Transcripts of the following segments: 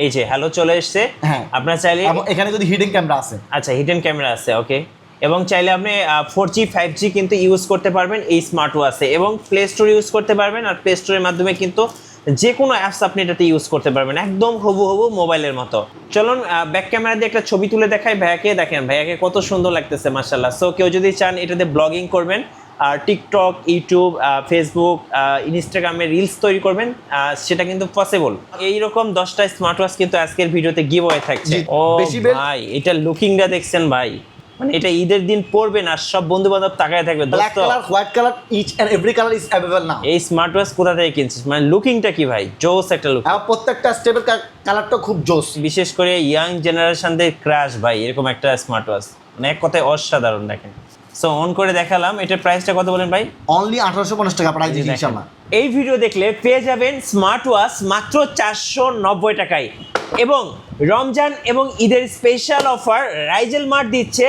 এই যে হ্যালো চলে এসেছে। হ্যাঁ, আপনারা চাইলে এখানে যদি হিডেন ক্যামেরা আছে, আচ্ছা হিডেন ক্যামেরা আছে, ওকে। এবং চাইলে আপনি 4G 5G কিন্তু ইউজ করতে পারবেন এই স্মার্ট ওয়াচে, এবং প্লে স্টোর ইউজ করতে পারবেন। আর প্লে স্টোরের মাধ্যমে কিন্তু যে কোনো অ্যাপস আপনি এটাতে ইউজ করতে পারবেন, একদম হুবহু মোবাইলের মতো। চলুন ব্যাক ক্যামেরা দিয়ে একটা ছবি তুলে দেখাই ভাইয়াকে। দেখেন ভাইয়াকে কত সুন্দর লাগতেছে মাশাআল্লাহ। সো কেউ যদি চান এটাতে ব্লগিং করবেন, আর টিকটক, ইউটিউব, ফেসবুক, ইনস্টাগ্রামে রিলস তৈরি করবেন, সেটা কিন্তু পসিবল। এইরকম 10টা স্মার্ট ওয়াচ কিন্তু আজকের ভিডিওতে গিভঅ্যাওয়ে থাকছে। ও ভাই, এটা লুকিংটা দেখছেন ভাই, মানে এটা ঈদের দিন পরবেন আর সব বন্ধু বান্ধব তাকায় থাকবে। Black colour, white colour, each and every colour is available now. এই স্মার্ট ওয়াচ কোথা থেকে কিনছিস? মানে লুকিংটা কি ভাই, জোস একটা লুক। আর প্রত্যেকটা স্টেপের কালারটা খুব জোস, বিশেষ করে ইয়াং জেনারেশনদের ক্রাশ ভাই এরকম একটা স্মার্ট ওয়াচ, মানে এক কথায় অসাধারণ। দেখেন, সো অন করে দেখালাম। এটার প্রাইসটা কত বলেন ভাই? অনলি 1850 টাকা প্রাইস দিচ্ছি ইনশাআল্লাহ। এই ভিডিও দেখলে পেয়ে যাবেন স্মার্ট ওয়াচ মাত্র 490 টাকায়। এবং রমজান এবং ঈদের স্পেশাল অফার রাইজেল মার্ট দিচ্ছে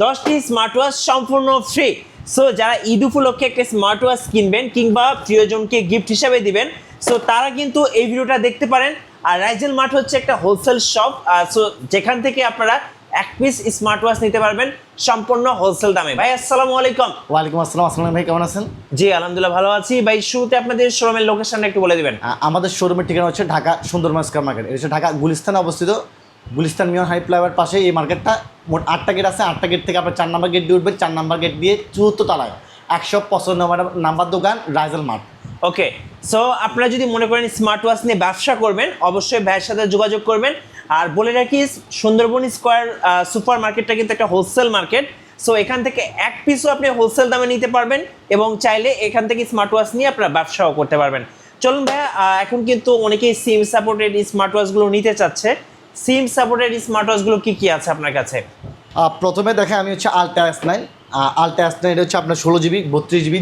10টি স্মার্ট ওয়াচ সম্পূর্ণ ফ্রি। সো যারা ঈদ উপলক্ষে একটা স্মার্ট ওয়াচ কিনবেন কিংবা প্রিয়জনকে গিফট হিসাবে দিবেন, সো তারা কিন্তু এই ভিডিওটা দেখতে পারেন। আর রাইজেল মার্ট হচ্ছে একটা হোলসেল শপ, সো যেখান থেকে আপনারা এক পিস স্মার্ট ওয়াচ নিতে পারবেন সম্পূর্ণ হোলসেল দামে। ভাই আসসালামু আলাইকুম। ওয়ালাইকুম আসসালাম। আসসালাম ভাই, কেমন আছেন? জি আলহামদুলিল্লাহ ভালো আছি। ভাই শুরুতে আপনাদের শোরুমের লোকেশনটা একটু বলে দিবেন। আমাদের শোরুমের ঠিকানা হচ্ছে ঢাকা সুন্দরবন স্কয়ার মার্কেট। এটা হচ্ছে ঢাকা গুলিস্তানে অবস্থিত। গুলিস্তান মিয়ন হাই ফ্লাইওভার পাশে এই মার্কেটটা। মোট 8টা গেট আছে। 8টা গেট থেকে আপনার 4 নম্বর গেট দিয়ে উঠবেন। 4 নম্বর গেট দিয়ে 4th তলায় 155 নাম্বার দোকান রাইজেল মার্ট। ওকে, সো আপনারা যদি মনে করেন স্মার্ট ওয়াচ নিয়ে ব্যবসা করবেন, অবশ্যই ভাইয়ের সাথে যোগাযোগ করবেন। আর বলে রাখি, সুন্দরবন স্কয়ার সুপার মার্কেটটা কিন্তু একটা হোলসেল মার্কেট। সো এখান থেকে এক পিসও আপনি হোলসেল দামে নিতে পারবেন, এবং চাইলে এখান থেকে স্মার্ট ওয়াচ নিয়ে আপনারা ব্যবসাও করতে পারবেন। চলুন ভাইয়া, এখন কিন্তু অনেকেই সিম সাপোর্টেড স্মার্ট ওয়াচগুলো নিতে চাচ্ছে। সিম সাপোর্টেড স্মার্ট ওয়াচগুলো কী কী আছে আপনার কাছে? প্রথমে দেখে আমি হচ্ছে আলট্রা S9। আলট্রা S9 এটা হচ্ছে আপনার 16GB 32GB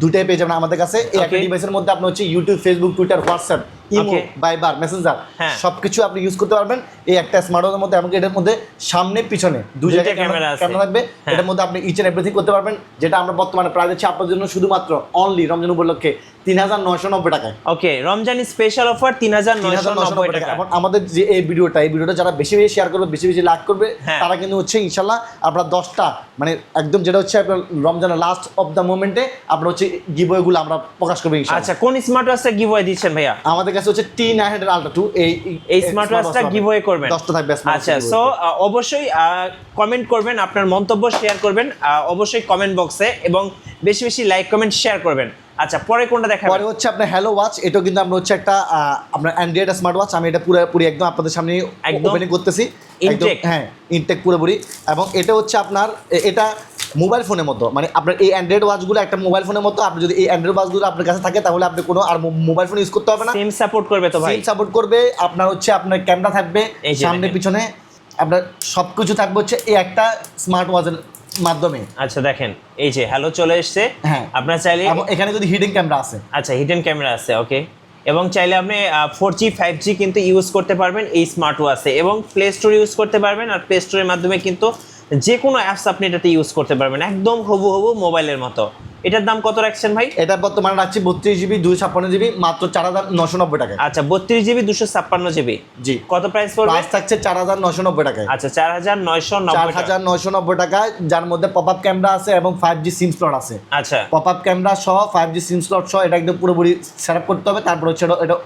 দুটাই পেয়ে যাবেন আমাদের কাছে। এই একটা ডিভাইসের মধ্যে আপনি হচ্ছে YouTube, Facebook, Twitter, WhatsApp, imo, Viber, messenger সবকিছু আপনি ইউজ করতে পারবেন এই একটা স্মার্টওয়াচের মধ্যে। এমনকি এটার মধ্যে সামনে পিছনে দুই জায়গায় ক্যামেরা থাকবে। এটার মধ্যে আপনি ইচ এন্ড এভরিথিং করতে পারবেন, যেটা আমরা বর্তমানে প্রাইস দিচ্ছি আপনার জন্য শুধুমাত্র অনলি রমজান উপলক্ষে 3990 টাকায়। ওকে, রমজান স্পেশাল অফার 3990 টাকা। এখন আমাদের যে এই ভিডিওটা যারা বেশি বেশি শেয়ার করবে, বেশি বেশি লাইক করবে, তারা কিন্তু হচ্ছে ইনশাআল্লাহ আপনারা 10টা মানে একদম যেটা হচ্ছে আপনার রমজানের লাস্ট অফ দ্য মোমেন্টে আপনার হচ্ছে গিভওয়েগুলো আমরা প্রকাশ করব ইনশাআল্লাহ। আচ্ছা, কোন স্মার্ট ওয়াচটা গিভওয়ে দিচ্ছেন ভাইয়া? আমাদের কাছে হচ্ছে T900 Ultra 2 এই স্মার্ট ওয়াচটা গিভওয়ে করবেন। 10টা থাকবে। আচ্ছা, সো অবশ্যই কমেন্ট করবেন, আপনার মন্তব্য শেয়ার করবেন অবশ্যই কমেন্ট বক্সে, এবং বেশি বেশি লাইক কমেন্ট শেয়ার করবেন। আচ্ছা, পরে কোনটা দেখাবো? পরে হচ্ছে আপনার হ্যালো ওয়াচ। এটাও কিন্তু আমরা হচ্ছে একটা আপনার অ্যান্ড্রয়েড স্মার্ট ওয়াচ। আমি এটা পুরোপুরি একদম আপনাদের সামনে ওপেনিং করতেছি। একদম হ্যাঁ, ইনটেক পুরোপুরি। এবং এটা হচ্ছে আপনার এটা মোবাইল ফোনের মতো, মানে আপনার এই অ্যান্ড্রয়েড ওয়াচগুলো একটা মোবাইল ফোনের মতো। আপনি যদি এই অ্যান্ড্রয়েড ওয়াচগুলো আপনার কাছে থাকে তাহলে আপনি কোনো আর মোবাইল ফোন ইউজ করতে হবে না। সিম সাপোর্ট করবে তো ভাই? সিম সাপোর্ট করবে। আপনার হচ্ছে আপনার ক্যামেরা থাকবে সামনে পিছনে, আপনার সবকিছু থাকবে হচ্ছে এই একটা স্মার্ট ওয়াচের মাধ্যমে। আচ্ছা দেখেন, এই যে হ্যালো চলে এসেছে। হ্যাঁ, আপনারা চাইলে এখানে যদি হিডেন ক্যামেরা আছে, আচ্ছা হিডেন ক্যামেরা আছে, ওকে। এবং চাইলে আপনি 4G 5G কিন্তু ইউজ করতে পারবেন এই স্মার্ট ওয়াচে, এবং প্লে স্টোর ইউজ করতে পারবেন। আর প্লে স্টোরের মাধ্যমে কিন্তু যে কোনো অ্যাপস আপনি এটাতে ইউজ করতে পারবেন, একদম হুবহু মোবাইলের মতো। এটার দাম কত রাখছেন ভাই? এটা বর্তমানে রাখছি 32GB 256GB মাত্র 4990 টাকায়। আচ্ছা, 32GB 256GB। জি, কত প্রাইস পড়বে? প্রাইস থাকছে 4990 টাকায়। আচ্ছা, 4990 টাকা, যার মধ্যে পপআপ ক্যামেরা আছে এবং 5G সিম স্লট আছে। আচ্ছা, পপআপ ক্যামেরা সহ 5G সিম স্লট সহ এটা একদম পুরোপুরি সেটআপ করতে হবে, তারপর হচ্ছে এটা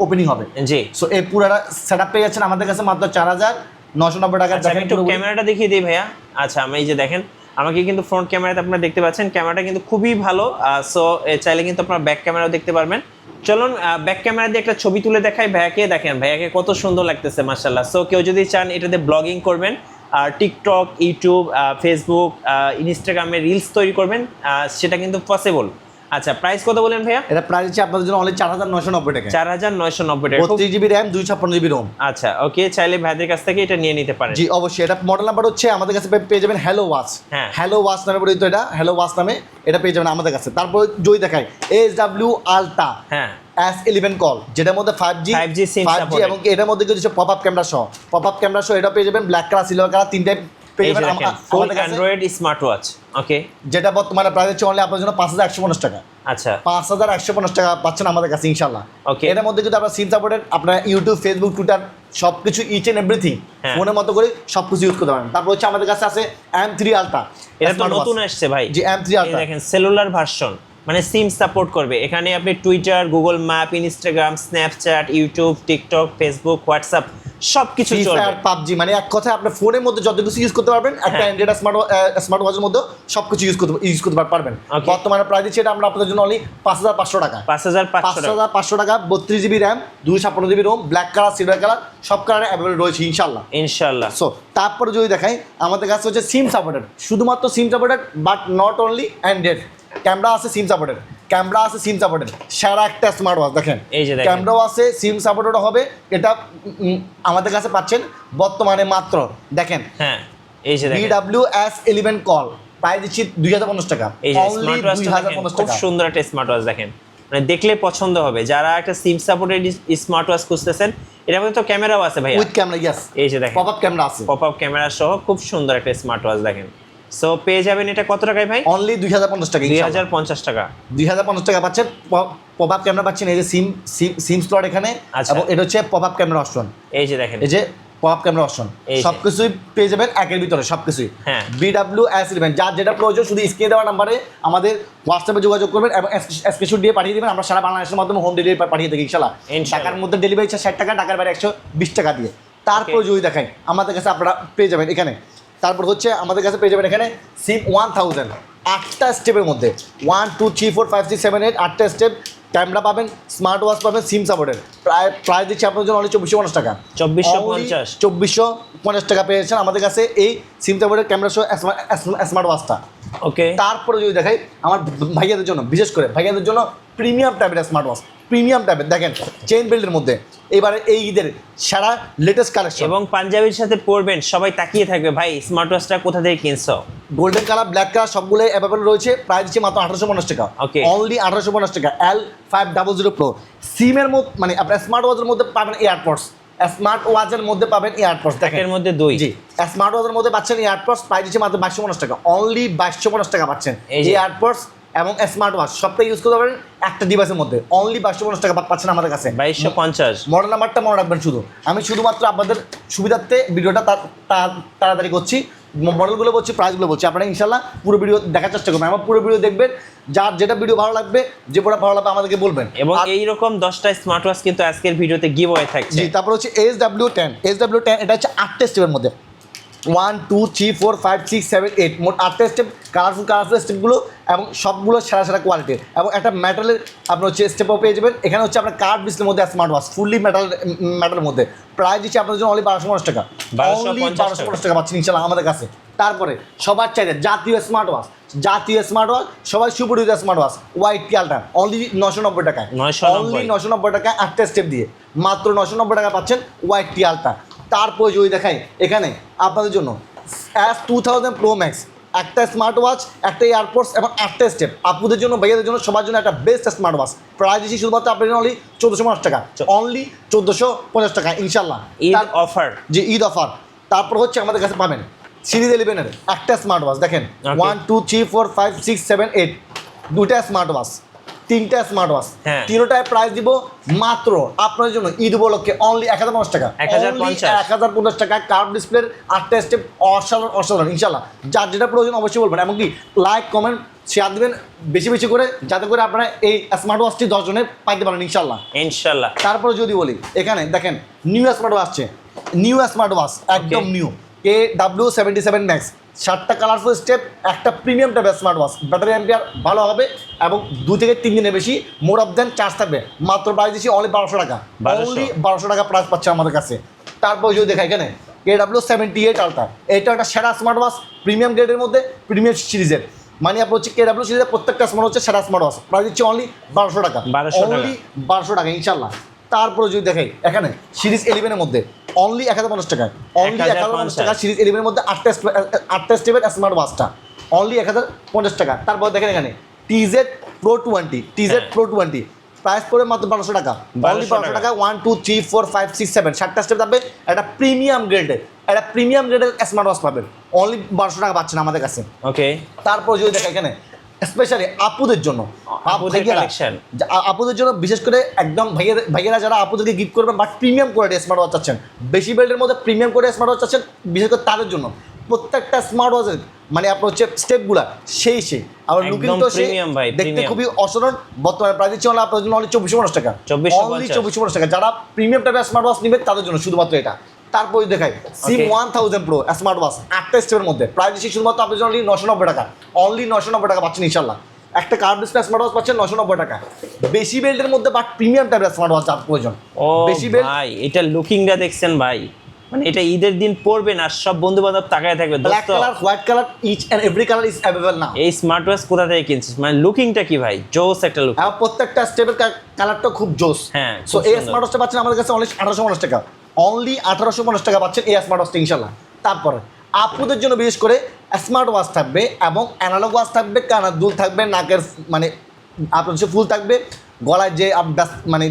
ওপেনিং হবে। জি, সো এই পুরোটা সেটআপ পেয়ে যাচ্ছেন আমাদের কাছে মাত্র 4990 টাকা। দেখেন একটু ক্যামেরাটা দেখিয়ে দিই ভাইয়া। আচ্ছা, আমি এই যে দেখেন, আমাকে কিন্তু ফ্রন্ট ক্যামেরাতে আপনারা দেখতে পাচ্ছেন, ক্যামেরাটা কিন্তু খুবই ভালো। সো চাইলে কিন্তু আপনারা ব্যাক ক্যামেরাও দেখতে পারবেন। চলুন ব্যাক ক্যামেরা দিয়ে একটা ছবি তুলে দেখাই ভাইয়াকে। দেখেন ভাইয়াকে কত সুন্দর লাগতেছে মাশাআল্লাহ। সো কেউ যদি চান এটাতে ব্লগিং করবেন, আর টিকটক, ইউটিউব, ফেসবুক, ইনস্টাগ্রামে রিলস তৈরি করবেন, সেটা কিন্তু পসিবল। আচ্ছা, প্রাইস কত বলেন ভাইয়া? এটা প্রাইস হচ্ছে আপনাদের জন্য অনলি 4990 টাকা। 4990 টাকা। 32GB RAM 256GB ROM। আচ্ছা, ওকে, চাইলে ভাইদের কাছ থেকে এটা নিয়ে নিতে পারেন। জি অবশ্যই। এটা মডেল নাম্বার হচ্ছে আমাদের কাছে পেয়ে যাবেন হ্যালো ওয়াচ। হ্যাঁ, হ্যালো ওয়াচ নামে পরিচিত। এটা হ্যালো ওয়াচ নামে এটা পেয়ে যাবেন আমাদের কাছে। তারপর যদি দেখায় SW Ultra হ্যাঁ S11 কল, যেটার মধ্যে 5G সিম সাপোর্ট, এবং এটার মধ্যে কিছু পপআপ ক্যামেরা সহ এটা পেয়ে যাবেন। ব্ল্যাক কালার, সিলভার কালার, তিনটাই পেয়ে এই যে যাবেন দেখেন ফুল আমাদের কাছে, অ্যান্ড্রয়েড স্মার্ট ওয়াচ। ওকে, যেটা বর্তমানে প্রাইস হচ্ছে অনলি আপনার জন্য 5150 টাকা। আচ্ছা 5150 টাকা পাচ্ছেন আমাদের কাছে ইনশাল্লাহ। ওকে। এর মধ্যে যদি আপনার সিম সাপোর্টেড আপনার ইউটিউব, ফেসবুক, টুইটার সবকিছু ইচ এন্ড এভরিথিং হ্যাঁ। ফোনের মতো করে সবকিছু ইউজ করতে পারেন। তারপর হচ্ছে আমাদের কাছে আছে M3 আলট্রা, এটা তো নতুন আসছে ভাই। জি M3 এই আলট্রা, দেখেন সেলুলার ভার্সন, মানে সিম সাপোর্ট করবে। এখানে আপনি Twitter, Google map, Instagram, Snapchat, YouTube, TikTok, Facebook, WhatsApp সবকিছু ফ্রি চলবে। ফায়ার, পাবজি, মানে এক কথায় আপনার ফোনের মধ্যে যত কিছু ইউজ করতে পারবেন একটা হ্যাঁ। অ্যান্ড্রয়েড স্মার্ট ওয়াচের মধ্যে সবকিছু ইউজ করতে পারবেন। Okay. বর্তমানে প্রাইস দিচ্ছি এটা আমরা আপনাদের জন্য অনলি 5500 টাকা। 5500 টাকা। 5500 টাকা, 32 GB RAM, 256 GB ROM, black colour, silver colour, সব কালারে অ্যাভেলেবল রয়েছে ইনশাল্লাহ। ইনশাআল্লাহ। সো তারপরে যদি দেখাই আমাদের কাছে হচ্ছে সিম সাপোর্টেড, শুধুমাত্র SIM supported, but not only Android. Camera আছে সিম সাপোর্টেড, ক্যামেরা আছে সিম সাপোর্টেড, সেরা একটা স্মার্ট ওয়াচ দেখেন। এই যে দেখেন। ক্যামেরাও আছে, সিম সাপোর্টেড হবে। এটা আমাদের কাছে পাচ্ছেন বর্তমানে মাত্র দেখেন হ্যাঁ এই যে দেখেন BWS11 কল, প্রাইস দিচ্ছি 2050 টাকা। এই যে অনলি স্মার্ট ওয়াচটা দেখেন, 2050 খুব টাকা। সুন্দর একটা স্মার্ট ওয়াচ দেখেন, মানে দেখলে পছন্দ হবে। যারা একটা সিম সাপোর্টেড স্মার্ট ওয়াচ খুঁজতেছেন, এটার মধ্যে তো ক্যামেরাও আছে ভাইয়া। উইথ ক্যামেরা, ইয়েস, এই যে দেখেন পপ আপ ক্যামেরা আছে, পপ আপ ক্যামেরা সহ খুব সুন্দর একটা স্মার্ট ওয়াচ দেখেন। সো পেয়ে যাবেন এটা কত টাকায় ভাই? অনলি 2050 টাকা। 2050 টাকা। 2050 টাকা পাচ্ছেন। পপ আপ ক্যামেরা পাচ্ছেন, এই যে সিম স্লট এখানে, আচ্ছা। এবং এটা হচ্ছে পপ আপ ক্যামেরা অপশন। এই যে দেখেন এই যে পপ আপ ক্যামেরা অপশন, এই যে। সবকিছুই পেয়ে যাবেন একের ভিতরে, সবকিছুই। হ্যাঁ। BWS11, যার যেটা প্রয়োজন শুধু স্ক্রিনে দেওয়া নাম্বারে আমাদের হোয়াটসঅ্যাপে যোগাযোগ করবেন এবং স্ক্রিনশট দিয়ে পাঠিয়ে দেবেন। আমরা সারা বাংলাদেশের মাধ্যমে হোম ডেলিভারি পাঠিয়ে থাকি ইনশাল্লাহ। ইনশাল্লাহ। ঢাকার মধ্যে ডেলিভারি 60 টাকা, ঢাকার বাইরে 120 টাকা দিয়ে। তারপর যদি দেখাই আমাদের কাছে আপনারা পেয়ে যাবেন এখানে, তারপর হচ্ছে আমাদের কাছে পেয়ে যাবেন এখানে সিম 1000, 8টা স্টেপের মধ্যে 1 2 3 4 5 6 7 8, 8টা স্টেপ। ক্যামেরা পাবেন, স্মার্ট ওয়াচ পাবেন, সিম সাপোর্টের। প্রায় দিচ্ছি আপনার জন্য অনলি 2450 টাকা। 2450। 2450 টাকা পেয়েছেন আমাদের কাছে এই সিম সাপোর্টের ক্যামেরা সহ স্মার্ট ওয়াচটা। ওকে। তারপরে যদি দেখাই আমার ভাইয়াদের জন্য, বিশেষ করে ভাইয়াদের জন্য প্রিমিয়াম টাইপের স্মার্ট ওয়াচ, প্রিমিয়াম টাইপের দেখেন চেইন বেল্টের মধ্যে এবারে এই ঈদের সারা লেটেস্ট কালেকশন। এবং পাঞ্জাবির সাথে পরবেন, সবাই তাকিয়ে থাকবে ভাই স্মার্ট ওয়াচটা কোথা থেকে কিনছো। গোল্ডেন কালার, ব্ল্যাক কালার সবগুলোই অ্যাভেলেবল রয়েছে। প্রাইস দিচ্ছে মাত্র 1850 টাকা। Okay. অনলি 1850 টাকা। L500 Pro সিমের মধ্যে, মানে আপনার স্মার্ট ওয়াচের মধ্যে পাবেন এয়ারপডস, স্মার্ট ওয়াচের মধ্যে পাবেন এয়ারপডস দেখেন, এর মধ্যে দুই। জি স্মার্ট ওয়াচের মধ্যে পাচ্ছেন এয়ারপডস, প্রাইস দিচ্ছে মাত্র 2250 টাকা। অনলি 2250 টাকা পাচ্ছেন এই যে। এয়ারপডস এবং স্মার্ট ওয়াচ সবটাই ইউজ করতে পারেন একটা ডিভাইসের মধ্যে। অনলি 2250 টাকা পাচ্ছেন আমাদের কাছে। 2250। মডেল নাম্বারটা মনে রাখবেন শুধু, আমি শুধুমাত্র আপনাদের সুবিধার্থে ভিডিওটা তাড়াতাড়ি করছি, মডেলগুলো বলছি, প্রাইসগুলো বলছি। আপনারা ইনশাল্লাহ পুরো ভিডিও দেখার চেষ্টা করবেন, আমার পুরো ভিডিও দেখবেন। যার যেটা ভিডিও ভালো লাগবে, যে পুরো ভালো লাগবে আমাদেরকে বলবেন। এবং এইরকম 10টা স্মার্ট ওয়াচ কিন্তু আজকের ভিডিওতে গিভওয়ে থাকছে। জি, তারপর হচ্ছে SW10, এটা হচ্ছে 8টা স্টেপের মধ্যে 1 2 3 4 5 6 7 8, মোট 8টা স্টেপ, কালারফুল স্টেপগুলো, এবং সবগুলো সেরা কোয়ালিটির, এবং একটা মেটালের আপনার হচ্ছে স্টেপও পেয়ে যাবেন। এখানে হচ্ছে আপনার কার্ড ডিসপ্লের মধ্যে স্মার্ট ওয়াচ, ফুললি মেটালের মধ্যে। প্রাইস দিচ্ছি আপনাদের জন্য অনলি 1250 টাকা। 1250 টাকা পাচ্ছেন ইনশাল্লাহ আমাদের কাছে। তারপরে সবার চাইতে জাতীয় স্মার্ট ওয়াচ, সবাই সুপরিচিত smart watch white ultra, only 990 টাকায়। 990 অনলি 990 টাকা 8টা স্টেপ দিয়ে মাত্র 990 টাকা পাচ্ছেন হোয়াইট আলট্রা। তারপরে যদি দেখাই এখানে আপনাদের জন্য S2000 Pro Max, একটা স্মার্ট ওয়াচ, একটা এয়ারপোর্টস এবং 8টা স্টেপ। আপুদের জন্য, ভাইয়াদের জন্য, সবার জন্য একটা বেস্ট স্মার্ট ওয়াচ। প্রাইস দিচ্ছি শুধুমাত্র আপনার জন্য অনলি 1450 টাকা। অনলি 1450 টাকা ইনশাল্লাহ। ঈদ অফার। যে ঈদ অফার। তারপর হচ্ছে আমাদের কাছে পাবেন সিরিজ 11-এর একটা স্মার্ট ওয়াচ দেখেন, Okay. 1 2 3 4 5 6 7 8, দুটা স্মার্ট ওয়াচ, 3টা স্মার্ট ওয়াচ, হ্যাঁ। তিনটায় প্রাইস দিব মাত্র আপনার জন্য ঈদ উপলক্ষে অনলি 1050 টাকা। 1050 1050 টাকা। কার্ভ ডিসপ্লের 8টা স্টেপ, অসাধারণ ইনশাল্লাহ। যার যেটা প্রয়োজন অবশ্যই বলবেন, এমনকি লাইক কমেন্ট শেয়ার দেবেন বেশি বেশি করে, যাতে করে আপনারা এই স্মার্ট ওয়াচটি 10 জনে পাইতে পারেন ইনশাল্লাহ। ইনশাআল্লাহ। তারপরে যদি বলি এখানে দেখেন নিউ স্মার্ট ওয়াচ আসছে, নিউ স্মার্ট ওয়াচ একদম নিউ KW77 Max, 7টা কালারফুল স্টেপ, একটা প্রিমিয়াম টাইপের স্মার্ট ওয়াচ। ব্যাটারি অ্যাম্পিয়ার ভালো হবে এবং 2 থেকে 3 দিনের বেশি মোর অফ দেন চার্জ থাকবে। মাত্র প্রাইস দিচ্ছি অনলি 1200 টাকা। 1200 অনলি 1200 টাকা প্রাইস পাচ্ছে আমাদের কাছে। তারপর যদি দেখা এখানে KW78 আলট্রা, এটা একটা সেরা স্মার্ট ওয়াচ, প্রিমিয়াম গ্রেডের মধ্যে, প্রিমিয়াম সিরিজের। মানে আপনার হচ্ছে KW সিরিজের প্রত্যেকটা স্মার্ট হচ্ছে সেরা স্মার্ট ওয়াচ। প্রাইস দিচ্ছি অনলি 1200 টাকা। 1200 টাকা। অনলি 1200 টাকা ইনশাল্লাহ। তারপরে যদি দেখাই এখানে সিরিজ 11-এর মধ্যে অনলি 1050 টাকা। অনলি 1050 টাকা সিরিজ 11-এর মধ্যে 8টা স্টেপের স্মার্ট ওয়াচটা অনলি 1050 টাকা। তারপর দেখেন এখানে TZ Pro 20, হ্যাঁ। Pro 20 প্রাইস পড়বে মাত্র 1200 টাকা। অনলি 1200 টাকা। 1 2 3 4 5 6 7 7টা স্টেপ থাকবে। একটা প্রিমিয়াম গ্রেডের স্মার্ট ওয়াচ পাবেন। অনলি 1200 টাকা পাচ্ছেন আমাদের কাছে। ওকে, তারপর যদি দেখেন এখানে স্পেশালি আপুদের জন্য, আপুদের কালেকশন, আপুদের জন্য বিশেষ করে একদম ভাইয়েরা যারা আপুদেরকে গিফট করবেন but premium quality smart watch চাচ্ছেন, বেশি বেল্টের মধ্যে প্রিমিয়াম কোয়ালিটি স্মার্ট ওয়াচ চাচ্ছেন, বিশেষ করে তাদের জন্য প্রত্যেকটা স্মার্ট ওয়াচের মানে আপনার হচ্ছে স্টেপগুলা সেই আবার লুকিং তো সেই দেখতে খুবই অসাধারণ। বর্তমানে প্রাইস দিচ্ছি আপনার জন্য অনলি 2450 টাকা। অনলি 2450 টাকা। যারা প্রিমিয়াম টাইপের স্মার্ট ওয়াচ নেবেন তাদের জন্য শুধুমাত্র এটা। তারপর দেখাই সিম 1000 প্রো স্মার্ট ওয়াচ 8টা স্টেপের মধ্যে প্রাইস দিচ্ছি শুধুমাত্র আপনার জন্য অনলি 990 টাকা। অনলি 990 টাকা পাচ্ছেন ইনশাল্লাহ। একটা কার্ভ ডিসপ্লে স্মার্ট ওয়াচ পাচ্ছেন 990 টাকা। বেশি বেল্টের মধ্যে বাট প্রিমিয়াম টাইপের স্মার্ট ওয়াচ যার প্রয়োজন। বেশি বেল্ট ভাই এটা লুকিংটা দেখছেন ভাই, মানে এটা ঈদের দিন পরবেন আর সব বন্ধু বান্ধব তাকায় থাকবে। Black colour, white colour, each and every colour is available now. এই স্মার্ট ওয়াচ কোথা থেকে কিনছিস? মানে লুকিংটা কি ভাই, জোস একটা লুক। আর প্রত্যেকটা স্টেপের কালারটা খুব জোস। হ্যাঁ, সো এই স্মার্ট ওয়াচটা পাচ্ছেন আমাদের কাছে অনলি 1850 টাকা। অনলি 1850 টাকা পাচ্ছেন এই স্মার্ট ওয়াচটা ইনশাআল্লাহ। তারপরে আপুদের জন্য বিশেষ করে স্মার্ট ওয়াচ থাকবে এবং অ্যানালগ ওয়াচ থাকবে, কানের দুল থাকবে, নাকের মানে আপনার হচ্ছে ফুল থাকবে, গলায় যে মানে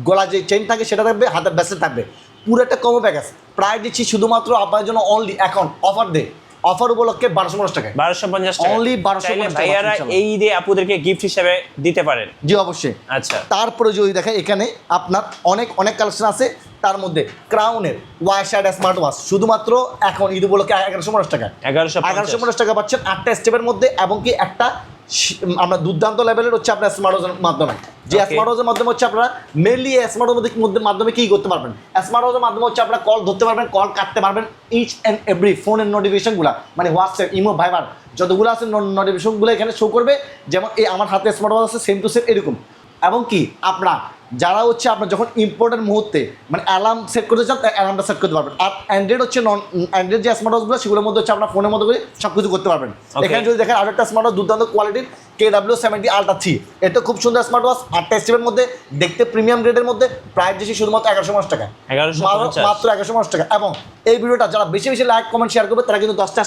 গলায় যে চেইন থাকে সেটা থাকবে, হাতের ব্যাসেট থাকবে, পুরো একটা কম্বো প্যাকেজ। প্রায় দিচ্ছি শুধুমাত্র আপনার জন্য অনলি এখন অফার উপলক্ষে 1250 টাকা। 1250 টাকা অনলি 1250 টাকা। ভাইয়ারা এই ঈদে আপুদেরকে গিফট হিসেবে দিতে পারেন। জি অবশ্যই। আচ্ছা, তারপরে যদি দেখেন এখানে আপনার অনেক কালেকশন আছে। তার মধ্যে ক্রাউনের ওয়াইশার্ট স্মার্ট ওয়াচ শুধুমাত্র এখন ঈদ উপলক্ষে 1150 টাকা। 1150 টাকা পাচ্ছেন 8টা স্টেপের মধ্যে এবং কি একটা আমরা দুর্দান্ত লেভেলের হচ্ছে আপনার স্মার্ট ওয়াচের মাধ্যমে। যে স্মার্ট ওয়াচের মাধ্যমে হচ্ছে আপনারা মেনলি স্মার্ট ওয়াচের মাধ্যমে কি করতে পারবেন? স্মার্ট ওয়াচের মাধ্যমে হচ্ছে আপনারা কল ধরতে পারবেন, কল কাটতে পারবেন, ইচ অ্যান্ড এভরি ফোনের নোটিফিকেশনগুলো মানে হোয়াটসঅ্যাপ, ইমো, ভাইবার যতগুলো আছে নোটিফিকেশনগুলো এখানে শো করবে। যেমন এই আমার হাতে স্মার্ট ওয়াচ আছে সেম টু সেম এরকম। এবং কি আপনারা যারা হচ্ছে আপনার যখন ইম্পর্টেন্ট মুহূর্তে মানে অ্যালার্ম সেট করতে চান অ্যালার্মটা সেট করতে পারবেন। আর অ্যান্ড্রয়েড হচ্ছে অ্যান্ড্রয়েড যে স্মার্ট ওয়াচগুলো সেগুলোর মধ্যে হচ্ছে আপনার ফোনের মতো করে সব কিছু করতে পারবেন। এখানে যদি দেখেন আরেকটা স্মার্ট ওয়াচ দুর্দান্ত কোয়ালিটির KW70 Ultra 3, এটা খুব সুন্দর স্মার্ট ওয়াচ 8টা স্টেপের মধ্যে, দেখতে প্রিমিয়াম গ্রেডের মধ্যে, প্রাইস দিচ্ছি শুধুমাত্র 1150 টাকা। মাত্র 1150 টাকা। এবং এই ভিডিওটা যারা বেশি লাইক কমেন্ট শেয়ার করবে তারা কিন্তু 10টা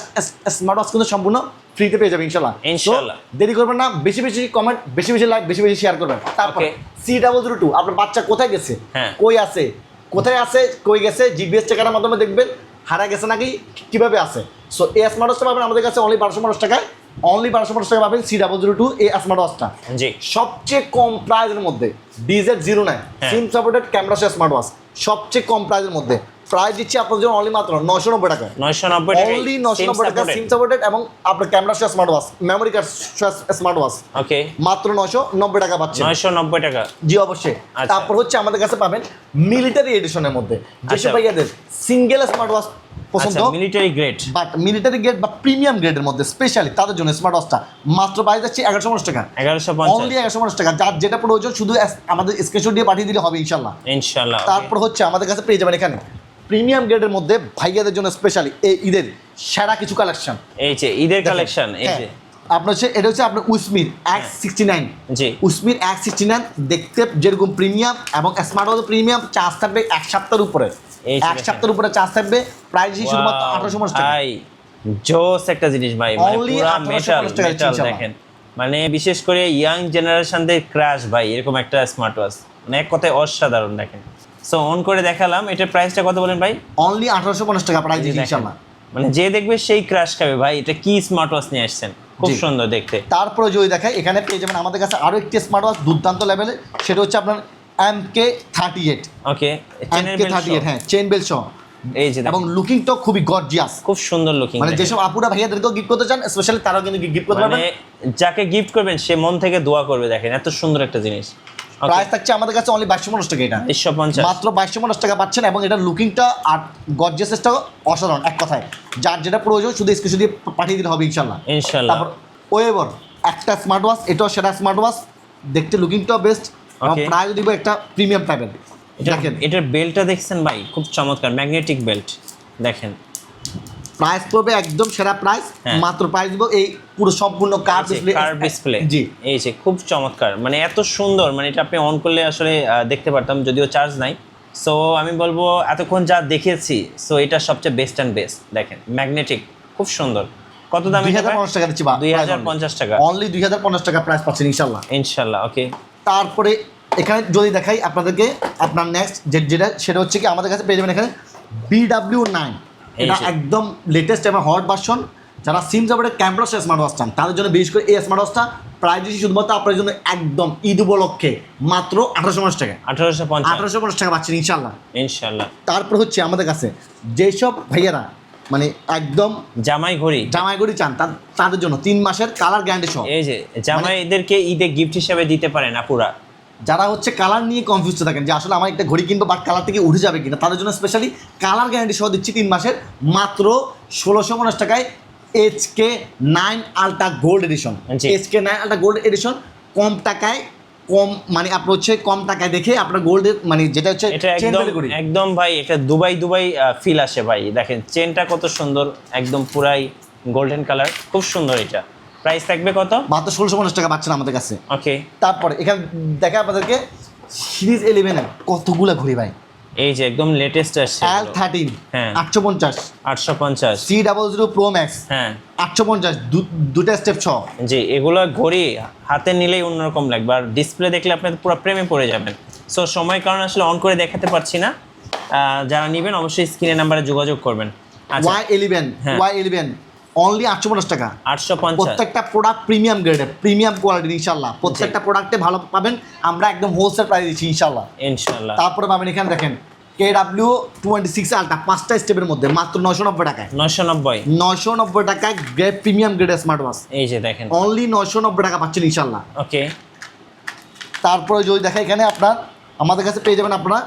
স্মার্ট ওয়াচ কিন্তু সম্পূর্ণ ফ্রিতে পেয়ে যাবে ইনশাআল্লাহ। দেরি করবেন না, বেশি কমেন্ট, বেশি লাইক, বেশি শেয়ার করবেন। তারপরে C002 আপনার বাচ্চা কোথায় গেছে, কোথায় আছে, কই গেছে, জিপিএস ট্র্যাকারের মাধ্যমে দেখবেন হারা গেছে নাকি কিভাবে আছে। সো এই স্মার্ট ওয়াচটা পাবেন আমাদের কাছে অনলি 1250 টাকায়। অনলি 1250 টাকা পাবেন C002 এই স্মার্ট ওয়াচটা। জি, সবচেয়ে কম প্রাইসের মধ্যে DZ09 SIM supported camera smart watch, সবচেয়ে কম প্রাইসের মধ্যে প্রাইস দিচ্ছি আপনাদের জন্য অনলি মাত্র 990 টাকা। 990 টাকা, অনলি 990 টাকা সিম সাপোর্টেড এবং আপনার camera smart watch, memory card smart watch. Okay, মাত্র 990 টাকা পাচ্ছেন। 990 টাকা, জি অবশ্যই। তারপর হচ্ছে আমাদের কাছে পাবেন মিলিটারি এডিশনের মধ্যে যেসব ভাইয়াদের সিঙ্গেল স্মার্ট ওয়াচ পছন্দ, মিলিটারি গ্রেড বা প্রিমিয়াম গ্রেডের মধ্যে স্পেশালি তাদের জন্য স্মার্ট ওয়াচটা মাত্র প্রাইস যাচ্ছে 1150 টাকা। 1150, অনলি 1150 টাকা। যার যেটা প্রয়োজন শুধু আমাদের স্ক্রিনশট দিয়ে পাঠিয়ে দিলে হবে ইনশাআল্লাহ। তারপর হচ্ছে আমাদের কাছে পেয়ে যাবেন এখানে প্রিমিয়াম গ্রেডের মধ্যে ভাইয়াদের জন্য স্পেশালি এই ঈদের সেরা কিছু কালেকশন। এই যে ঈদের কালেকশন, এই যে আপনার হচ্ছে এটা হচ্ছে আপনার উসমির X69। জি, উসমির X69 দেখতে যেরকম প্রিমিয়াম এবং স্মার্ট ওয়াচ প্রিমিয়াম, চার্জ থাকবে 1 সপ্তাহের উপরে, 1 সপ্তাহের উপরে চার্জ থাকবে। প্রাইস শুধুমাত্র 1850 টাকা। ভাই জোস একটা জিনিস ভাই, মানে পুরো মেটাল দেখেন, মানে বিশেষ করে ইয়াং জেনারেশনদের ক্রাশ ভাই এরকম একটা স্মার্ট ওয়াচ, মানে এক কথায় অসাধারণ। দেখেন, সো অন করে দেখালাম, এটার প্রাইসটা কত বলেন ভাই? অনলি 1850 টাকা প্রাইস ইনশাআল্লাহ। মানে যে দেখবে সেই ক্রাশ খাবে ভাই, এটা কি স্মার্ট ওয়াচ নিয়ে আসছেন, খুব সুন্দর দেখতে। তারপরে যদি দেখাই এখানে পেয়ে যাবেন আমাদের কাছে আরো একটি স্মার্ট ওয়াচ দুর্দান্ত লেভেলে, সেটা হচ্ছে আপনার MK38। ওকে, MK38, হ্যাঁ, চেইন বেল্ট সহ। এই যে এবং লুকিং তো খুবই গর্জিয়াস, খুব সুন্দর লুকিং। মানে যেসব আপুরা ভাইয়াদেরকেও গিফট করতে চান স্পেশালি তারাও কিন্তু গিফট করতে পারবেন। মানে যাকে গিফট করবেন সে মন থেকে দোয়া করবে। দেখেন এত সুন্দর একটা জিনিস। প্রাইস থাকছে আমাদের কাছে অনলি 2250 টাকা। এটা 2250, মাত্র 2250 টাকা পাচ্ছেন। এবং এটার লুকিংটা আর গর্জিয়াসটা অসাধারণ এক কথায়। যার যেটা প্রয়োজন শুধু স্ক্রিনশট দিয়ে পাঠিয়ে দিলে হবে ইনশাআল্লাহ। তারপর ওয়েভার একটা স্মার্ট ওয়াচ, এটাও সেটা স্মার্ট ওয়াচ, দেখতে লুকিংটাও বেস্ট। প্রাইস দিব একটা প্রিমিয়াম পাবেন। দেখেন এটার বেল্টটা দেখছেন ভাই, খুব চমৎকার ম্যাগনেটিক বেল্ট। দেখেন প্রাইস পড়বে একদম সেরা প্রাইস, মাত্র প্রাইস দিব এই পুরো সম্পূর্ণ কার্ভ ডিসপ্লে। জি, এই যে খুব চমৎকার, মানে এত সুন্দর, মানে এটা আপনি অন করলে আসলে দেখতে পারতাম, যদিও চার্জ নাই। সো আমি বলবো এতক্ষণ যা দেখেছি, সো এটা সবচেয়ে বেস্ট অ্যান্ড বেস্ট। দেখেন ম্যাগনেটিক, খুব সুন্দর। কত দাম? 2050 টাকা দিচ্ছি। 2050 টাকা, অনলি 2050 টাকা প্রাইস পাচ্ছেন ইনশাআল্লাহ। ওকে, তারপরে এখানে যদি দেখাই আপনাদেরকে, আপনার নেক্সট যেটা সেটা হচ্ছে কি আমাদের কাছে পেয়ে যাবেন এখানে BW9। এটা একদম লেটেস্ট এবং হট ভার্সন। যারা সিম সাপোর্টের ক্যামেরা স্মার্ট ওয়াচ চান তাদের জন্য বিশেষ করে এই স্মার্ট ওয়াচটা প্রায় দিচ্ছি শুধুমাত্র আপনার জন্য একদম ঈদ উপলক্ষে মাত্র 1850 টাকা। 1850 টাকা পাচ্ছেন ইনশাল্লাহ। তারপর হচ্ছে আমাদের কাছে যেসব ভাইয়ারা মানে একদম জামাই ঘড়ি চান তাদের জন্য 3 মাসের কালার গ্যারান্টি সহ। এই যে জামাইদেরকে ঈদে গিফট হিসেবে দিতে পারেন আপুরা, যারা হচ্ছে কালার নিয়ে কনফিউজ থাকেন যে আসলে আমার একটা ঘড়ি কিনবো বাট কালার থেকে উঠে যাবে কিনা, তাদের জন্য স্পেশালি কালার গ্যারান্টি সহ দিচ্ছি 3 মাসের মাত্র 1650 টাকায় HK9 ultra gold edition. HK9 ultra gold edition কম টাকায়, কম মানে আপনার হচ্ছে কম টাকায় দেখে আপনার গোল্ডের মানে যেটা হচ্ছে একদম ভাই এটা দুবাই ফিল আসে ভাই। দেখেন চেনটা কত সুন্দর, একদম পুরাই গোল্ডেন কালার, খুব সুন্দর। এটা প্রাইস থাকবে কত? মাত্র 1650 টাকা পাচ্ছেন আমাদের কাছে। ওকে, তারপরে এখানে দেখা আপনাদেরকে সিরিজ 11 এর কতগুলো ঘড়ি ভাই, এই যে একদম লেটেস্ট আসছে L13 হ্যাঁ 850 C00 Pro Max হ্যাঁ 850 দুটো স্টেপ 6। জি, এগুলো ঘড়ি হাতে নিলেই অন্যরকম লাগবে, আর ডিসপ্লে দেখলে আপনি পুরো প্রেমে পড়ে যাবেন। সো সময় কারণে আসলে অন করে দেখাতে পারছি না, যারা নেবেন অবশ্যই স্ক্রিনের নাম্বারে যোগাযোগ করবেন। Y11 অনলি 850 টাকা। 850 প্রত্যেকটা প্রোডাক্ট প্রিমিয়াম গ্রেডের, প্রিমিয়াম কোয়ালিটির ইনশাআল্লাহ। প্রত্যেকটা প্রোডাক্টে ভালো পাবেন, আমরা একদম হোলসেল প্রাইস দিচ্ছি ইনশাআল্লাহ। তারপরে পাবেন এখানে দেখেন KW26 আলট্রা 5টা স্টেপের মধ্যে মাত্র 990 টাকায়। 990 টাকায় গ্রেড প্রিমিয়াম গ্রেডের স্মার্ট ওয়াচ, এই যে দেখেন অনলি 990 টাকা পাচ্ছেন ইনশাআল্লাহ। ওকে, তারপরে যদি দেখা এখানে আপনার আমাদের কাছে পেয়ে যাবেন আপনারা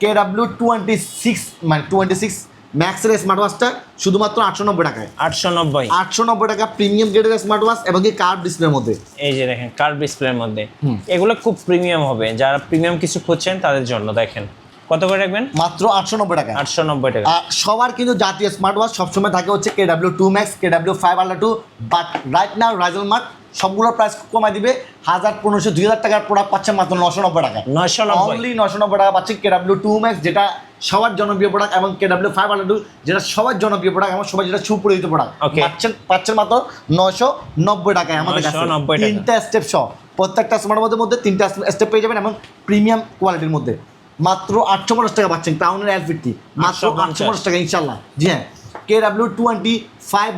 KW26 মানে 26 ম্যাক্সের স্মার্ট ওয়াচটা শুধুমাত্র 890 টাকায়। 890 টাকা প্রিমিয়াম গ্রেডের স্মার্ট ওয়াচ এবং কি কার্ভ ডিসপ্লের মধ্যে। এই যে দেখেন কার্ভ ডিসপ্লের মধ্যে, এগুলো খুব প্রিমিয়াম হবে, যারা প্রিমিয়াম কিছু খুঁজছেন তাদের জন্য। দেখেন কত করে রাখবেন? মাত্র 890 টাকা। 890 টাকা। সবার কিন্তু জাতীয় স্মার্ট ওয়াচ সবসময় থাকে হচ্ছে KW2 Max, KW5 Ultra 2, but right now রাইজেল মার্ট সবগুলোর প্রাইস কমাই দিবে। 1500 2000 টাকার প্রোডাক্ট পাচ্ছেন মাত্র 990 টাকা। 990 অনলি 990 টাকা পাচ্ছেন KW2 Max, যেটা সবার জনপ্রিয় প্রোডাক্ট, এবং KW5 Ultra 2 যেটা সবার জনপ্রিয় প্রোডাক্ট এবং সবাই যেটা সুপরিচিত প্রোডাক্ট পাচ্ছেন মাত্র 990 টাকায় আমাদের কাছে। 3টা স্টেপ সহ প্রত্যেকটা স্মার্ট ওয়াচের মধ্যে 3টা স্টেপ পেয়ে যাবেন এবং প্রিমিয়াম কোয়ালিটির মধ্যে মাত্র 850 টাকা পাচ্ছেন। ক্রাউনের L50 মাত্র 850 টাকা ইনশাআল্লাহ। জি হ্যাঁ, KW25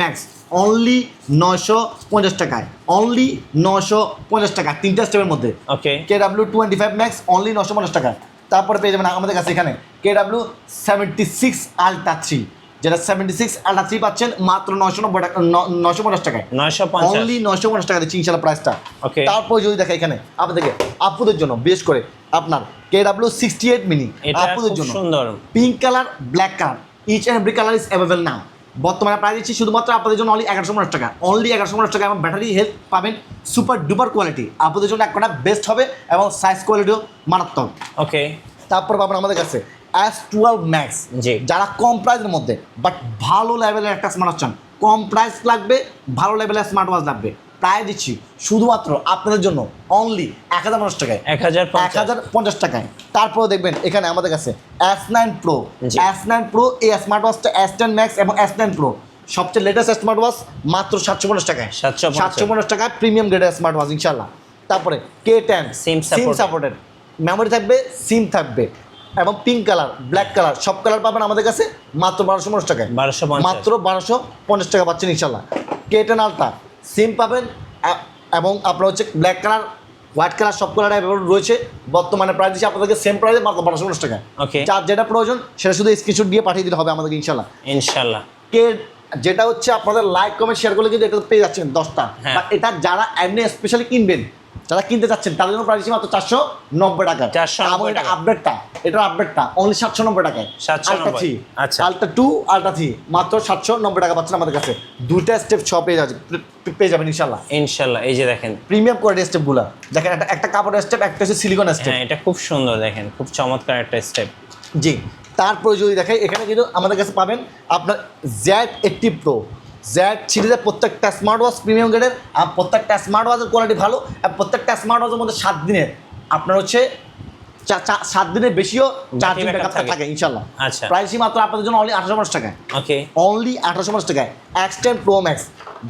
Max অনলি 950 টাকায়, অনলি 950 টাকা 3টা স্টেপের মধ্যে। ওকে, KW25 Max অনলি 950 টাকা। তারপরে পেয়ে যাবেন আমাদের কাছে এখানে KW76 Ultra 3, যেটা 76 Ultra 3 পাচ্ছেন মাত্র 990 টাকা, 950 টাকায়। 950 অনলি 950 টাকা দিচ্ছি ইনশাআল্লাহ প্রাইসটা। ওকে, তারপর যদি দেখা এখানে আপনাদেরকে আপুদের জন্য বিশেষ করে আপনার KW68 মিনি আপুদের জন্য সুন্দর pink colour, black colour, each and every colour is available now. বর্তমানে প্রাইস দিচ্ছি শুধুমাত্র আপনাদের জন্য অনলি 1150 টাকা, অনলি 1150 টাকা। এবং ব্যাটারি হেলথ পাবেন সুপার ডুপার কোয়ালিটি, আপনাদের জন্য একটা বেস্ট হবে এবং সাইজ কোয়ালিটিও মারাত্মক। ওকে, তারপর পাবেন আমাদের কাছে S12 Max, যারা কম প্রাইসের মধ্যে বাট ভালো লেভেলের একটা স্মার্ট ওয়াচ চান, কম প্রাইস লাগবে, ভালো লেভেলের স্মার্ট ওয়াচ লাগবে, প্রায় দিচ্ছি শুধুমাত্র আপনাদের জন্য অনলি 1050 টাকায়। 1050 টাকায়। তারপরে দেখবেন এখানে আমাদের কাছে S9 Pro, এই স্মার্ট ওয়াচটা S10 Max এবং S9 Pro সবচেয়ে লেটেস্ট স্মার্ট ওয়াচ মাত্র 750 টাকায়। 750 টাকায় প্রিমিয়াম গ্রেডের স্মার্ট ওয়াচ ইনশাআল্লাহ। তারপরে K10 সিম সাপোর্টেড, মেমোরি থাকবে, সিম থাকবে এবং পিঙ্ক কালার, ব্ল্যাক কালার সব কালার পাবেন আমাদের কাছে মাত্র 1250 টাকায়। মাত্র 1250 টাকা পাচ্ছেন ইনশাআল্লাহ। K10 Ultra সিম পাবেন এবং আপনার হচ্ছে ব্ল্যাক কালার, হোয়াইট কালার সব কালার অ্যাভেলেবল রয়েছে। বর্তমানে প্রাইস দিচ্ছি আপনাদেরকে সেম প্রাইসে মাত্র 1250 টাকা। ওকে, যার যেটা প্রয়োজন সেটা শুধু স্ক্রিনশট দিয়ে পাঠিয়ে দিলে হবে আমাদেরকে ইনশাআল্লাহ। যেটা হচ্ছে আপনাদের লাইক কমেন্ট শেয়ার করলে কিন্তু এটা পেয়ে যাচ্ছেন 10টা। বাট এটা যারা এমনি স্পেশালি কিনবেন, যারা কিনতে চাচ্ছেন তাদের জন্য প্রাইস মাত্র 490 টাকা। এবং এটা আপডেটটা অনলি 790 টাকায়। Ultra 2 Ultra 3 মাত্র 790 টাকা পাচ্ছেন আমাদের কাছে। দুইটা স্টেপ পেয়ে যাবেন ইনশাআল্লাহ। এই যে দেখেন প্রিমিয়াম কোয়ালিটির স্টেপগুলো দেখেন, একটা কাপড়ের স্টেপ, একটা হচ্ছে সিলিকন স্টেপ। এটা খুব সুন্দর, দেখেন খুব চমৎকার একটা স্টেপ। জি, তারপরে যদি দেখাই এখানে কিন্তু আমাদের কাছে পাবেন আপনার Z80 Pro, Z সিরিজের প্রত্যেকটা স্মার্ট ওয়াচ প্রিমিয়াম গ্রেডের, আর প্রত্যেকটা স্মার্ট ওয়াচের কোয়ালিটি ভালো, আর প্রত্যেকটা স্মার্ট ওয়াচের মধ্যে 7 দিনের আপনার হচ্ছে 7 দিনের বেশিও চার্জিং ব্যাকআপ থাকে ইনশাআল্লাহ। আচ্ছা, প্রাইসই মাত্র আপনাদের জন্য অনলি 1850 টাকা। ওকে, অনলি 1850 টাকায়। X10 Pro Max,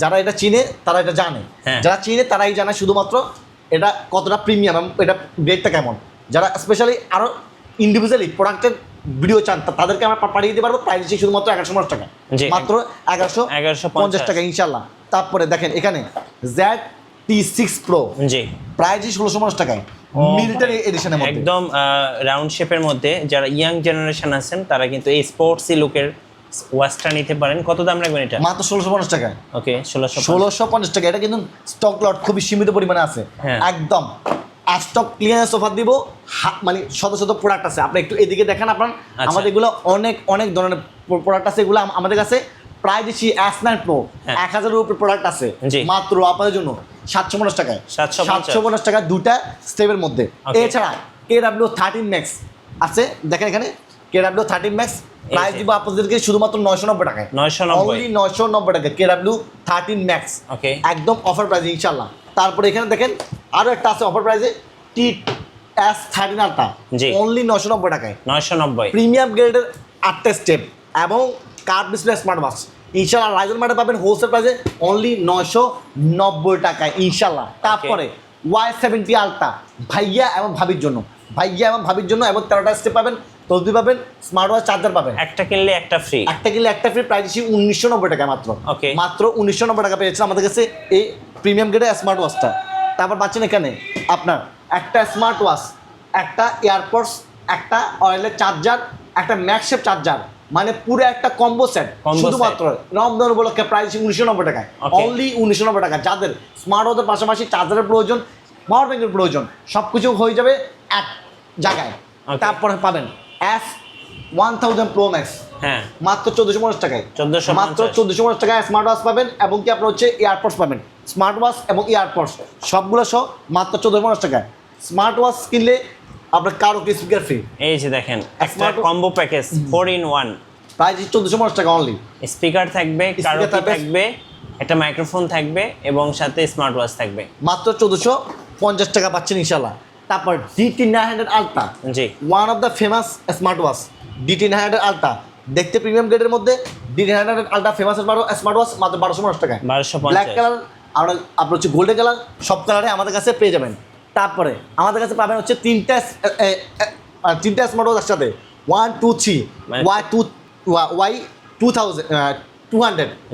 যারা এটা চিনে তারা এটা জানে, যারা চিনে তারাই জানে শুধুমাত্র এটা কতটা প্রিমিয়াম এবং এটা গ্রেডটা কেমন। যারা স্পেশালি আরও ইন্ডিভিজুয়ালি প্রোডাক্টের ভিডিও চান তাদেরকে আমরা পাঠিয়ে দিতে পারবো, প্রাইস দিচ্ছি শুধুমাত্র 1150 টাকা, মাত্র 1150 টাকা ইনশাল্লাহ। তারপরে দেখেন এখানে ZT6 Pro জি প্রাইস 1650 টাকায়, মিলিটারি এডিশনের মধ্যে একদম রাউন্ড শেপের মধ্যে। যারা ইয়াং জেনারেশন আছেন তারা কিন্তু এই স্পোর্টসি লুকের ওয়াচটা নিতে পারেন। কত দাম রাখবেন এটা? মাত্র 1650 টাকায়। ওকে 1650 টাকা। এটা কিন্তু স্টক লট খুবই সীমিত পরিমাণে আছে, একদম স্টক ক্লিয়ারেন্স অফার দিব। মানে শত শত প্রোডাক্ট আছে, আপনি একটু এদিকে দেখেন। আপনার আমাদের এগুলো অনেক অনেক ধরনের প্রোডাক্ট আছে, এগুলো আমাদের কাছে প্রায় দিচ্ছি S9 Pro 1000 এর উপরে প্রোডাক্ট আছে, মাত্র আপনাদের জন্য 750 টাকায়। 750 টাকা দুটা স্টেপের মধ্যে। এছাড়া KW13 Max আছে, দেখেন এখানে KW13 Max প্রাইস দিব আপনাদেরকে শুধুমাত্র 990 টাকায়, 990 টাকা KW13 Max, একদম অফার প্রাইস ইনশাল্লাহ। তারপরে এখানে দেখেন আরো একটা আছে অফার প্রাইসে TS13 Ultra, অনলি 990 টাকায়, 990 প্রিমিয়াম গ্রেডের 8টা স্টেপ এবং কার্ভ ডিসপ্লে স্মার্ট ওয়াচ ইনশাল্লাহ। রাইজেন মার্টে পাবেন হোলসেল প্রাইসে অনলি 990 টাকায় ইনশাল্লাহ। তারপরে Y70 Ultra ভাইয়া এবং ভাবির জন্য, এবং 13টা স্টেপ পাবেন, তসবি পাবেন, স্মার্ট ওয়াচ চার্জার পাবেন। একটা কিনলে একটা ফ্রি, প্রাইস দিচ্ছি 1990 টাকা মাত্র। মাত্র 1990 টাকা পেয়েছেন আমাদের কাছে এই প্রিমিয়াম গ্রেডের স্মার্ট ওয়াচটা। তারপর পাচ্ছেন এখানে আপনার একটা স্মার্ট ওয়াচ, একটা এয়ারপডস, একটা অয়েলের চার্জার, একটা ম্যাক্সেপ চার্জার, মানে পুরো একটা কম্বো সেট শুধুমাত্র রমজান উপলক্ষে প্রাইস 1990 টাকায়, অনলি 1990 টাকা। যাদের স্মার্ট ওয়াচের পাশাপাশি চার্জারের প্রয়োজন, পাওয়ার ব্যাংকের প্রয়োজন, সব কিছু হয়ে যাবে এক জায়গায়। তারপরে পাবেন S1000 Pro Max, মাত্র 1450 টাকায়, মাত্র 1450 টাকায় স্মার্ট ওয়াচ পাবেন এবং কি আপনার হচ্ছে এয়ারপডস পাবেন, স্মার্ট ওয়াচ এবং এয়ারপডস সবগুলো সহ মাত্র 1450 টাকায়। স্মার্ট ওয়াচ কিনলে আপনার কারো কি স্পিকার ফ্রি। এই যে দেখেন একটা কম্বো প্যাকেজ 4-in-1, প্রাইস 1450 টাকা অনলি। স্পিকার থাকবে, কারো থাকবে, একটা মাইক্রোফোন থাকবে এবং সাথে স্মার্ট ওয়াচ থাকবে, মাত্র 1450 টাকা পাচ্ছেন ইনশাআল্লাহ। তারপর DT900 Ultra, G one of the famous smart watch, DT900 Ultra দেখতে প্রিমিয়াম গ্রেডের মধ্যে। DT900 Ultra famous smart watch মাত্র 1250 টাকায়, 1250। ব্ল্যাক কালার আর আপনার হচ্ছে গোল্ডেন কালার, সব কালারে আমাদের কাছে পেয়ে যাবেন। তারপরে আমাদের কাছে পাবেন হচ্ছে তিনটা স্মার্ট ওয়াচ একসাথে, 1 2 3 Y200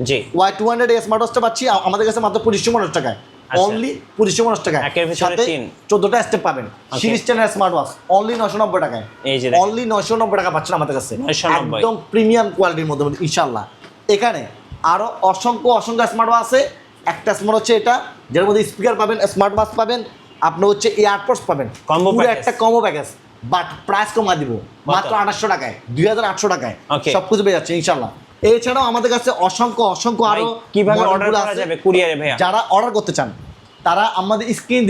জি Y200 এই স্মার্ট ওয়াচটা পাচ্ছি আমাদের কাছে মাত্র 2550 টাকায়, অনলি 2550 টাকায়। সাথে 14টা স্টেপ পাবেন, সিরিজ 10 স্মার্ট ওয়াচ অনলি 990 টাকায়, অনলি 990 টাকা পাচ্ছেন আমাদের কাছে, একদম প্রিমিয়াম কোয়ালিটির মধ্যে ইনশাআল্লাহ। এখানে আরো অসংখ্য স্মার্ট ওয়াচ আছে। একটা স্মার্ট হচ্ছে এটা, যার মধ্যে স্পিকার পাবেন, স্মার্ট ওয়াচ পাবেন, আপনার হচ্ছে এয়ারপডস পাবেন, পুরো একটা কম্বো প্যাকেজ, বাট প্রাইস কমা দিব মাত্র 2800 টাকায়, 2800 টাকায় সবকিছু পেয়ে যাচ্ছে ইনশাআল্লাহ। এছাড়াও আমাদের কাছে অসংখ্য আরো কিভাবে অর্ডার করা যাবে কুরিয়ারে ভাইয়া? যারা অর্ডার করতে চান তারা আমাদের স্ক্রিন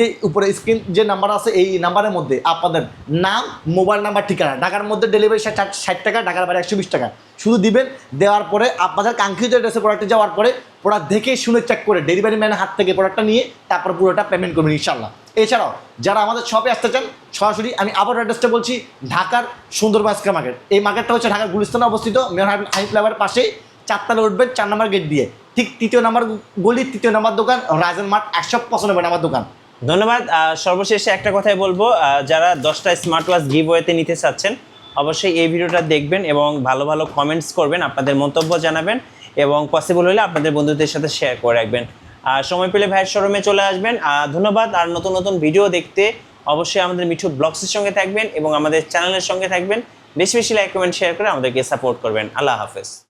যে নাম্বার আছে এই নাম্বারের মধ্যে আপনাদের নাম, মোবাইল নাম্বার, ঠিকানা, ঢাকার মধ্যে ডেলিভারি 60 টাকা, ঢাকার বাইরে 120 টাকা শুধু দিবেন। দেওয়ার পরে আপনাদের কাঙ্ক্ষিত অ্যাড্রেসে প্রোডাক্টে যাওয়ার পরে প্রোডাক্ট দেখে শুনে চেক করে ডেলিভারি ম্যানের হাত থেকে প্রোডাক্টটা নিয়ে তারপর পুরোটা পেমেন্ট করবেন ইনশাআল্লাহ। এছাড়াও যারা আমাদের শপে আসতে চান সরাসরি, আমি আবার অ্যাড্রেসটা বলছি, ঢাকার সুন্দরবন স্কয়ার মার্কেট। এই মার্কেটটা হচ্ছে ঢাকার গুলিস্তানে অবস্থিত, মেয়র হাই ফ্লাইওভারের পাশেই 4 তলা উঠবেন 4 নম্বর গেট দিয়ে, ঠিক 3য় নম্বর গলি, 3য় নম্বর দোকান, রাইজেন মার্ট 195 আমার দোকান। ধন্যবাদ। সর্বশেষে একটা কথাই বলবো, যারা 10টা স্মার্ট ওয়াচ গিভওয়েতে নিতে চাচ্ছেন অবশ্যই এই ভিডিওটা দেখবেন এবং ভালো ভালো কমেন্টস করবেন, আপনাদের মন্তব্য জানাবেন এবং পসিবল হলে আপনাদের বন্ধুদের সাথে শেয়ার করে রাখবেন। আর সময় পেলে ভাইয়ের শোরুমে চলে আসবেন। ধন্যবাদ। আর নতুন নতুন ভিডিও দেখতে অবশ্যই আমাদের মিঠু ব্লগসের সঙ্গে থাকবেন এবং আমাদের চ্যানেলের সঙ্গে থাকবেন। বেশি বেশি লাইক, কমেন্ট, শেয়ার করে আমাদেরকে সাপোর্ট করবেন। আল্লাহ হাফেজ।